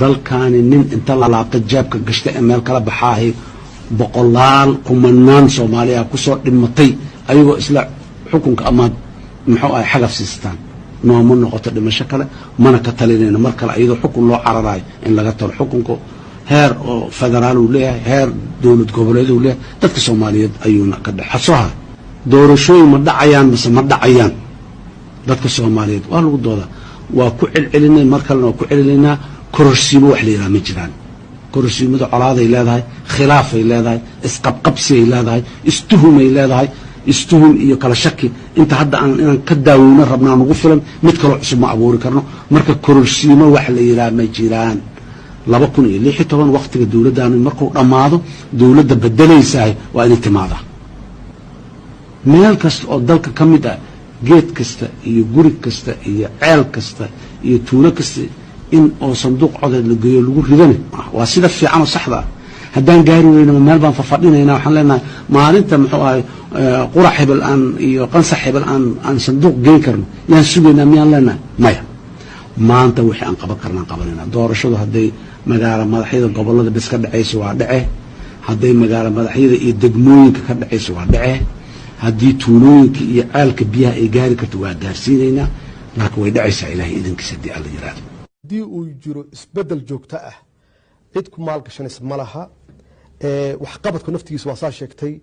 dalkaani nin inta la laabta jeebka gashta ee meel kala baxaahay boqolaal kumanaan Soomaaliya ku soo dhimatay ayagoo isla xukunka ama muxuu ay xagaf siistaan nooma noqoto dhimasho kale mana ka talinayna mar kale ayadoo xukun loo cararaay in laga talo xukunku heer oo federaal uu leeyahay heer dawlad goboleed uu leeyahay dadka Soomaaliyeed ayuuna ka dhaxasoha doorashooyin ma dhacayaan mise ma dhacayaan dadka Soomaaliyeed waa lagu dooda waa ku celcelinay mar kale oo ku celcelinaa kororsiimo wax la yiraahdo ma jiraan kororsiimada colaaday leedahay khilaafay leedahay isqabqabsi ay leedahay istuhumay leedahay istuhum iyo kala shaki inta hadda aan ka daaweyno rabnaa ugu filan mid kale cusub ma abuuri karno marka kororsiimo wax la yiraahdo ma jiraan 2016 waqtiga dawladdaanu markuu dhamaado dawladda bedelaysaa waa inay timaada meel kasta oo dalka ka mid ah geed kasta iyo guri kasta iyo ceel kasta iyo tuulo kasta in oo sanduuq codeed la geeyo lagu ridana waa sida fiican oo saxda haddaan gaari weyno meel baan fafadhinaynaa waxaan leenahay maalinta muxuu ahay qurax hebel aan iyo qansax hebel aan sanduuq geyn karno yaan sugaynaa miyaan leenahay maya maanta wixii aan qaban karnaan qabanayna doorashadu hadday magaala madaxyada gobolada bes ka dhacayso waa dhace hadday magaala madaxyada iyo degmooyinka ka dhacayso waa dhace haddii tuulooyinka iyo caalka biyaha ay gaari karto waa gaarsiinaynaa laakiin way dhacaysaa ilaahay idinkiisa haddii alla yiraahdo haddii uu jiro isbedel joogto ah cid ku maalgashanaysa ma laha waxqabadku naftigiisa waa saa sheegtay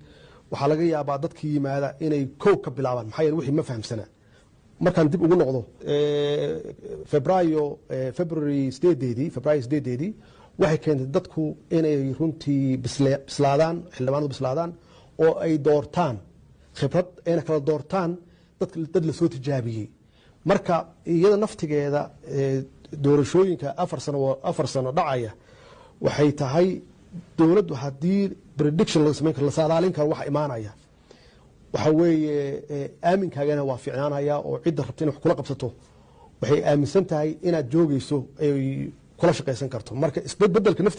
waxaa laga yaabaa dadkii yimaada inay kow ka bilaabaan maxaa yeele wixii ma fahamsana markaan dib ugu noqdo February 8 waxay keentay dadku inay runtii bislaadaan xildhibaanadu bislaadaan oo ay doortaan khibrad ayna kala doortaan dad la soo tijaabiyey marka iyada naftigeeda doorashooyinka 4 sano dhacaya waxay tahay dawladdu haddii prediction laga sameyn karo la saadaalin karo waxa imaanaya waxa weeye aaminkaagana waa fiicnaanaya oo cidda rabta inay wax kula qabsato waxay aaminsan tahay inaad joogayso ay kula shaqaysan karto marka isbeddelka naftiga